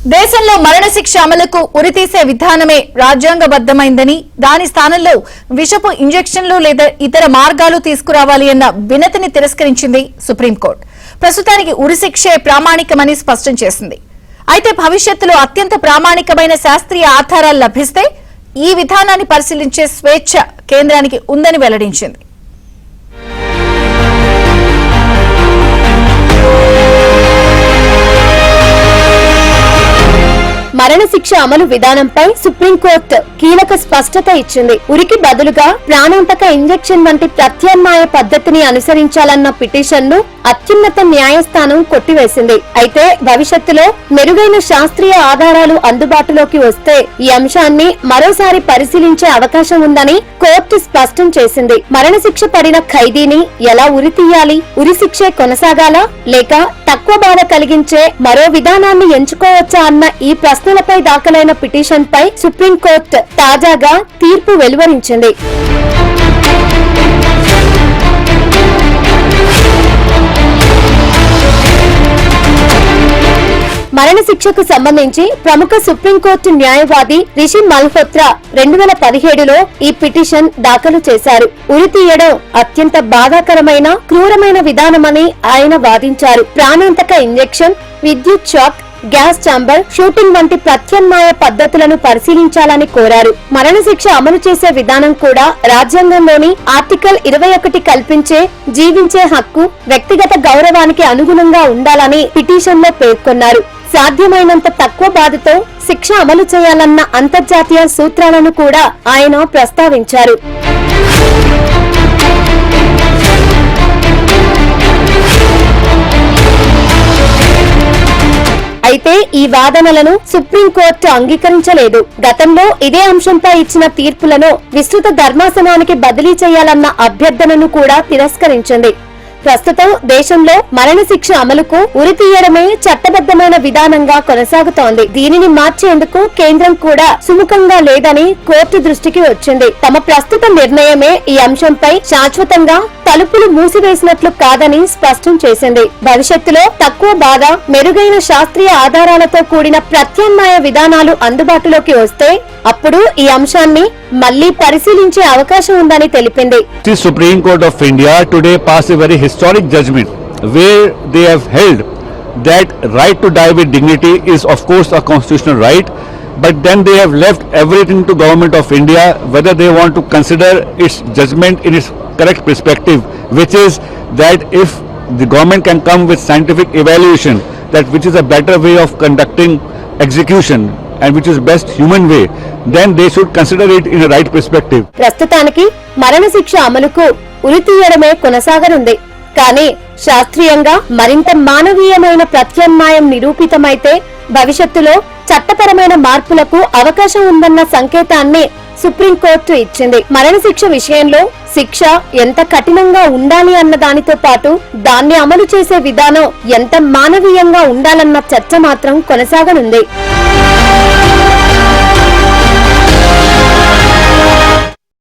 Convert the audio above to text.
దేశంలో మరణశిక్ష అమలుకు ఉరితీసే విధానమే రాజ్యాంగబద్ధమైందని దాని స్థానంలో విషపు ఇంజెక్షన్లు లేదా ఇతర మార్గాలు తీసుకురావాలి అన్న వినతిని తిరస్కరించింది సుప్రీంకోర్టు. ప్రస్తుతానికి ఉరిశిక్షే ప్రామాణికమని స్పష్టం చేసింది. అయితే భవిష్యత్తులో అత్యంత ప్రామాణికమైన శాస్త్రీయ ఆధారాలు లభిస్తే ఈ విధానాన్ని పరిశీలించే స్వేచ్ఛ కేంద్రానికి ఉందని వెల్లడించింది. మరణశిక్ష అమలు విధానంపై సుప్రీంకోర్టు కీలక స్పష్టత ఇచ్చింది. ఉరికి బదులుగా ప్రాణాంతక ఇంజెక్షన్ వంటి ప్రత్యామ్నాయ పద్ధతిని అనుసరించాలన్న పిటిషన్ను అత్యున్నత న్యాయస్థానం కొట్టివేసింది. అయితే భవిష్యత్తులో మెరుగైన శాస్త్రీయ ఆధారాలు అందుబాటులోకి వస్తే ఈ అంశాన్ని మరోసారి పరిశీలించే అవకాశం ఉందని కోర్టు స్పష్టం చేసింది. మరణశిక్ష పడిన ఖైదీని ఎలా ఉరి తీయాలి? ఉరిశిక్షే కొనసాగాలా లేక తక్కువ బాధ కలిగించే మరో విధానాన్ని ఎంచుకోవచ్చా అన్న ఈ ప్రశ్నలపై దాఖలైన పిటిషన్ పై సుప్రీంకోర్టు తాజాగా తీర్పు వెలువరించింది. మరణశిక్షకు సంబంధించి ప్రముఖ సుప్రీంకోర్టు న్యాయవాది రిషి మల్హోత్రా 2017లో ఈ పిటిషన్ దాఖలు చేశారు. ఉరి తీయడం అత్యంత బాధాకరమైన క్రూరమైన విధానమని ఆయన వాదించారు. ప్రాణాంతక ఇంజెక్షన్, విద్యుత్ షాక్, గ్యాస్ ఛాంబర్, షూటింగ్ వంటి ప్రత్యామ్నాయ పద్ధతులను పరిశీలించాలని కోరారు. మరణశిక్ష అమలు చేసే విధానం కూడా రాజ్యాంగంలోని ఆర్టికల్ 21 కల్పించే జీవించే హక్కు, వ్యక్తిగత గౌరవానికి అనుగుణంగా ఉండాలని పిటిషన్ లో పేర్కొన్నారు. సాధ్యమైనంత తక్కువ బాధతో శిక్ష అమలు చేయాలన్న అంతర్జాతీయ సూత్రాలను కూడా ఆయన ప్రస్తావించారు. అయితే ఈ వాదనలను సుప్రీంకోర్టు అంగీకరించలేదు. గతంలో ఇదే అంశంపై ఇచ్చిన తీర్పులను విస్తృత ధర్మాసనానికి బదిలీ చేయాలన్న అభ్యర్థనను కూడా తిరస్కరించింది. ప్రస్తుతం దేశంలో మరణశిక్ష అమలుకు ఉరి తీయడమే చట్టబద్దమైన విధానంగా కొనసాగుతోంది. దీనిని మార్చేందుకు కేంద్రం కూడా సుముఖంగా లేదని కోర్టు దృష్టికి వచ్చింది. తమ ప్రస్తుత నిర్ణయమే ఈ అంశంపై శాశ్వతంగా తలుపులు మూసివేసినట్లు కాదని స్పష్టం చేసింది. భవిష్యత్తులో తక్కువ బాధ, మెరుగైన శాస్త్రీయ ఆధారాలతో కూడిన ప్రత్యామ్నాయ విధానాలు అందుబాటులోకి వస్తే అప్పుడు ఈ అంశాన్ని మళ్లీ పరిశీలించే అవకాశం ఉందని తెలిపింది. The Supreme Court of India today passed a very historic judgment where they have held that right to die with dignity is of course a constitutional right, but then they have left everything to Government of India whether they want to consider its judgment in its correct perspective, which is that if the government can come with scientific evaluation that which is a better way of conducting execution and which is best human way, then they should consider it in a right perspective. ప్రస్తుతానికి మరణశిక్ష అమలుకు ఉరి తీయడమే కొనసాగనుంది. కానీ శాస్త్రీయంగా మరింత మానవీయమైన ప్రత్యామ్నాయం నిరూపితమైతే భవిష్యత్తులో చట్టపరమైన మార్పులకు అవకాశం ఉందన్న సంకేతాన్ని సుప్రీంకోర్టు ఇచ్చింది. మరణశిక్ష విషయంలో శిక్ష ఎంత కఠినంగా ఉండాలి అన్న దానితో పాటు దాన్ని అమలు చేసే విధానం ఎంత మానవీయంగా ఉండాలన్న చర్చ మాత్రం కొనసాగనుంది.